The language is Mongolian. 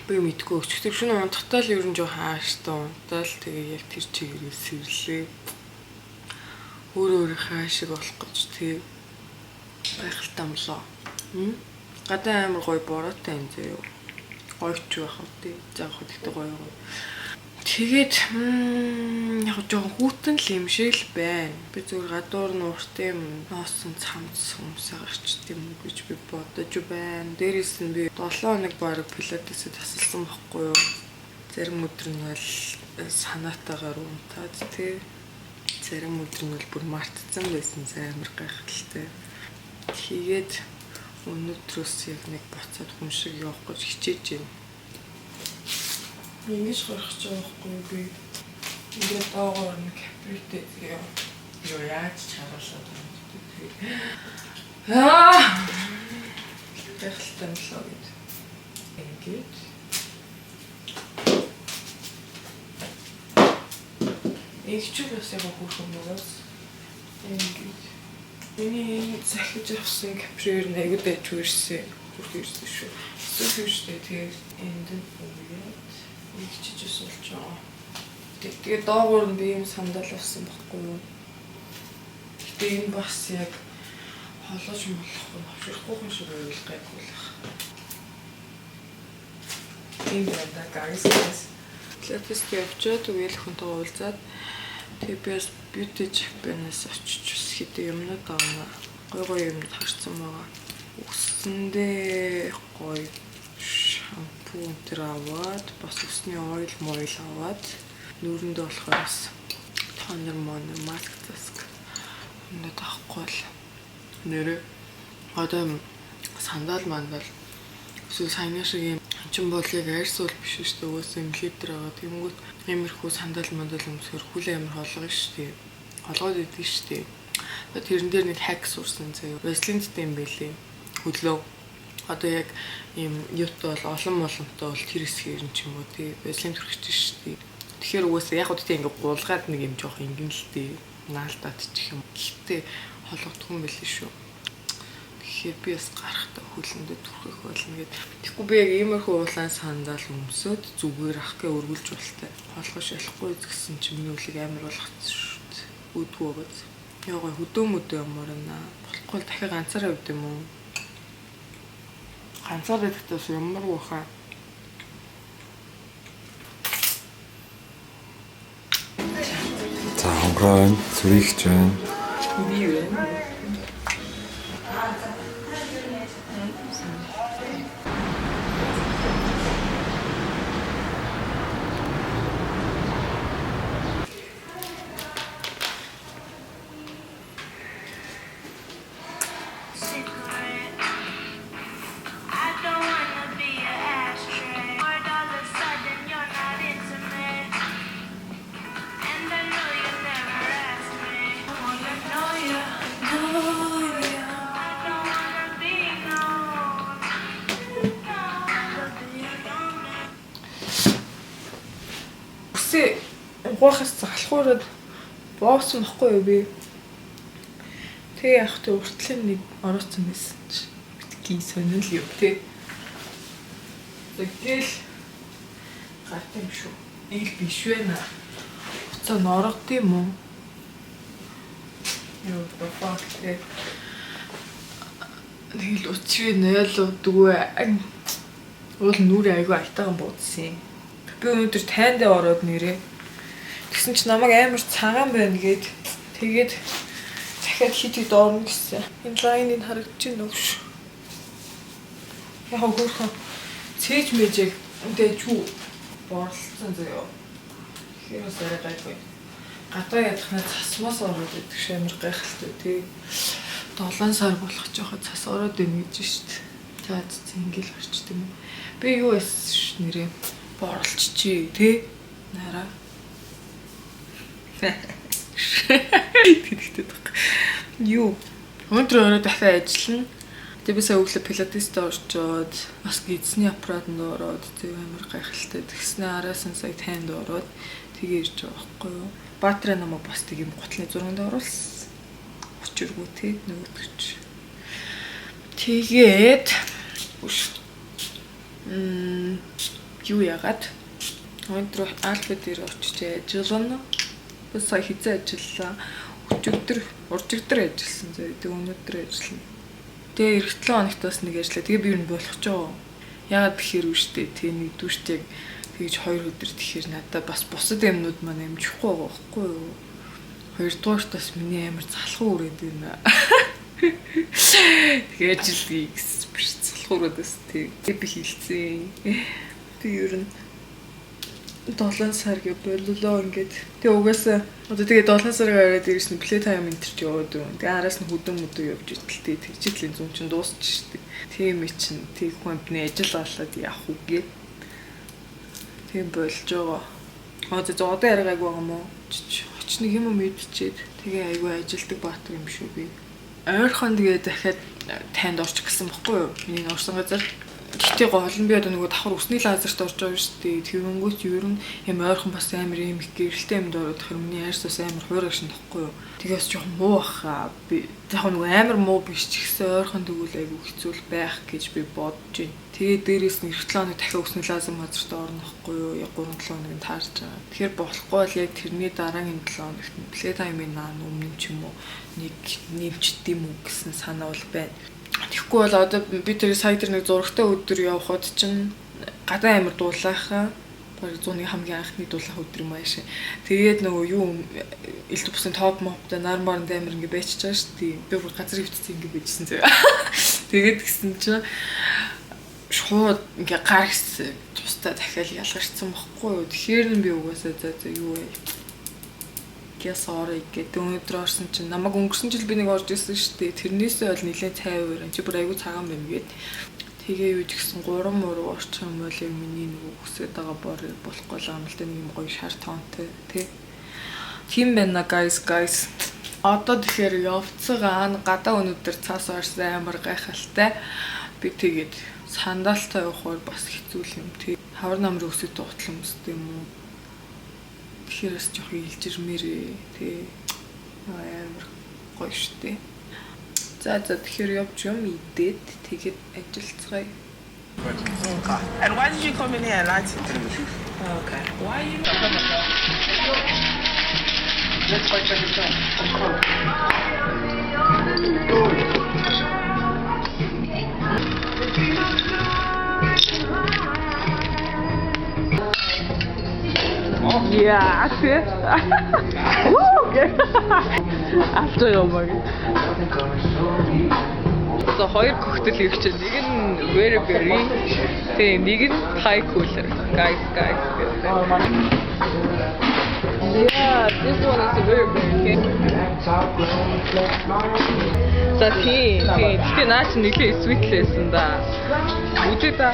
Би мэдгүй өчигдөр шөнө унтахтаа л ер нь жоо хааштай унтаал тэгээ яг тэр чигээр сэрлээ. Өөрөө хаашиг болох гэж тэг гайхалтамлаа. Гадаа амар гоё бороотой юм зөө. Гойч байх уу тий. Заах хөдөлгөөн гоё. Тэгээд яг жоохон хүүтэн л юм шиг л байна. Би зүгээр гадуур нууртай юм ноосон цамц хүмүүсээ гарчт юм гэж би бодож байна. Дээрээс нь би 7 хоног баг пилатесээ тасалсан байхгүй юу. Зарим өдөр нь бол санаатаагаар унтаад тий. Зарим өдөр нь бол бүр мартцсан байсан амар гайхалтай. Тэгээд өнөөдрөөс яг нэг буцаад хүн шиг явах гэж хичээж байна. Ингэж гарах гэж байгаа байхгүй би. Ингээд доогоор нэг капритэй ёо яаж чараалаад байна гэдэг. Гайхалтай млоо гэд. Ингээд Игчүүд бас яг хөөрхөн байгаас ингэж миний захиж авсан капрээр нэг дэж үрсэн үрсэн шүү. Сүүштэй тэгээд энд үгээд игчижсэн болж байгаа. Тэгээд доогуур нь би юм сандал авсан байхгүй юу. Гэтэ энэ бас яг холож молохгүй хавширахгүй хүн шиг байвал гайхуулах. Энэ даа гайс. Латест явчаад үйл хүнтэй уулзаад TBS Beauty Japan-аас очиж хэдэн юмнууд авна. Гой юмнууд харсан байгаа. Үсэндээ гой шампунь тэр аваад бас үсний ойл аваад нүүрэндээ болохоор бас тонер маск заск энэ таахгүй л нэрэ одоо сандал мандал эсвэл саяны шиг юм чин бол яг арьс уул биш шүү дээ. Уус юм литр аваад тэнгүүт иймэрхүү сандал мандал өмсгөр хүлээ амар холгоо шүү дээ. Холгоод идэв шүү дээ. Тэрэн дээр нэг хак сурсан заяа. Веслинттэй юм байлээ. Хөдлөө. Одоо яг ийм юутай бол олон боломжтой бол тэр хэсгээр нь ч юм уу тий. Веслинт хүрч шүү дээ. Тэгэхээр уусаа яг үдтэй ингээ гулгаад нэг юм жоох ингэн л дээ. Наалтаад чих юм. Гэхдээ холгодгүй юм байлээ шүү. Тэгэхээр би бас гарахтаа хөлөндөө түрхэх болно гэд. Тэгэхгүй би яг иймэрхүү уулан сандал өмсөд зүгээр ах гэ өргөлж болтой. Холгоо шалахгүй гэсэн чинь миний үлэг амар болгоцсон шүү дээ. Үдгүү байгааз. Ягаа хөдөө юмар наа. Болохгүй дахиад ганцаараа үд юм уу? Ганцаар идэхтэйс ямар уухаа. За хонгороо зүрийгч байна. Би юу вэ? Уухаас залхуураад боосон байхгүй юу би. Тэгээ явах тэ уртлын нэг орооцсон байсан чи. Битгий сонирл юу те. Тэгэл гарт юм шүү. Ил биш вэ наа. Уцаа норгод юм уу? Юу бафак те. Тэгэл уцвэ нойлуудгүй. Уул нүрээ айгүй айтайхан буудсан. Би өнөөдөр тайнд ороод нэрээ. Тэгсэн чи намайг амар цагаан байна гээд тэгээд дахиад хитид орно гэсэн. Энэ лайныг харагдаж байна уу шүү. Яг хөөрхөн цээж мэжээг үнтэй чүү борлцсон заяа. Хэрэг сарай гайгүй. Гадаа ядахнаа цасмаас ороод идэх шиг амар гайхалтай тий. 7 сар болох жоохоо цас ороод байна гэж шít. За ингээл гарчт юм. Би юу эс нэрээ борлччээ тий. Нараа Тэгтээ таг. Юу? Өнөөдөр өөрөө дахиад ажиллана. Тэгээ би сая өглөө пилатестэй орчоод бас эзний аппарат нь ороод тэг амар гайхалтай. Тэгснэ араас нь сая тайнд ороод тэгээ ирж байгаа байхгүй юу? Баатраа намайг бас тэг юм готлын зурганд оруулсан. Учиргүй тий нөгөөдгч. Тэгээд юу яагаад өнөөдөр альфа дээр очиж ажиллана. Бас сая хизээ ажиллаа. Өчигдөр уржигдөр ажилласан. Тэгээ өнөөдөр ажиллана. Тэгээ эх 7 хоногт бас нэг ажиллаа. Тэгээ би юу болох ч жоо. Яагаад тэгэхээр үштэй тэгээ нэгдүгürt яг тэгж 2 өдөр тэгэхээр надад бас бусад юмнууд маань амжихгүй байгаа байхгүй юу? Хоёрдугаарт бас миний амар залхуу үрээд байна. Тэгээ ажилтгий гэсэн биш залхуу үрээд бас тэг би хилцээ. Тэг ер нь 7 сар гэ боллоо ингээд. Тэг угаасаа одоо тэгээ 7 сараар гараад ирсэн плей тайм энтерч яваад байна. Тэгээ араас нь хөдөн явж итэлтэй тэгжитлийн зүн чинь дуусч штеп. Тийм чинь тэг компани ажил болоод явах үгээ. Тийм болж байгаа. Одоо яриагаагүй байгаа мó. Оч нэг юм мэдчихэд тэгээ айгүй ажилдаг баатар юм шүү би. Ойрхон тэгээ дахиад танд орчих гэсэн бохгүй юу? Миний орсон газар. Гэтэ гол нь би одоо нөгөө давхар усны лазерт орж байгаа шүү дээ. Тэрнгүүт ер нь юм ойрхон бас амар юм их гэрэлтэй юмд ороод хэрмний хайрсаас амар хуурай шин тохгүй юу. Тэгээс жоохон муу баха. Би яг нөгөө амар муу биш ч гэсэн ойрхон тэгвэл айгүй хэцүү байх гэж би бодож байна. Тэгээ дээрээс нь эх 7 хоног дахиад усны лазер мазерт орно байхгүй юу? Яг 3-7 хоногийн таарч байгаа. Тэгэхээр болохгүй бол яг тэрний дараагийн 7 хоногт плей таймын өмнө ч юм уу нэг нэмчт юм уу гэсэн санаа бол байна. Тэгэхгүй бол одоо би тэр сая дээр нэг зурагтай өдөр явхад чинь гадаа амир дуулаахаа баг 100-ны хамгийн анхны дуулах өдөр юм аашаа. Тэгээд нөгөө юу элт бусын топ моптой нар маранд амир ингэ байчиж байгаа шүү дээ. Би бүр газар хөвтсөн ингэ байжсэн зөө. Тэгээд гисэн чинь шууд ингээ гаргс тустай дахиад ялгарсан бохгүй юу. Тэгэхээр би угаасаа за юу вэ? Гэсорой гэдэг өнөөдөр орсон чинь намайг өнгөрсөн жил би нэг орж ирсэн шүү дээ. Тэрнээсээ бол нэлээд 50%. Чи бүр айгүй цагаан байна гээд. Тэгээ юу ч гэсэн 3 муу орчих юм бол миний нөгөө хүсэж байгаа бор болохгүй л юм л да нэг юм гоё шар тоонтой тий. Тийм байна guys. Одоо тэгэхээр явцгаа гадаа өнөөдөр цаас орсон амар гайхалтай. Би тэгээд сандалтай явахаар бас хэцүү юм тий. Хавар намрын өсөд дутлах юмстэй юм уу? Тэгэхээр бас жоох илжирмээрээ тий. Амар гоё штэ. За тэгэхээр явж юм идээд тэгээд ажиллацгаая. And why did you come in here and lie to me? Okay. Why you Let's go check it out. Yeah, I see it. Woo! After over. So хоёр cocktail хийх чинь нэг нь very тэгээ нэг нь high cooler. Guys. Yeah, this one is very big. За тийм наач нэглээ sweet лээсэн да. Үгүй да.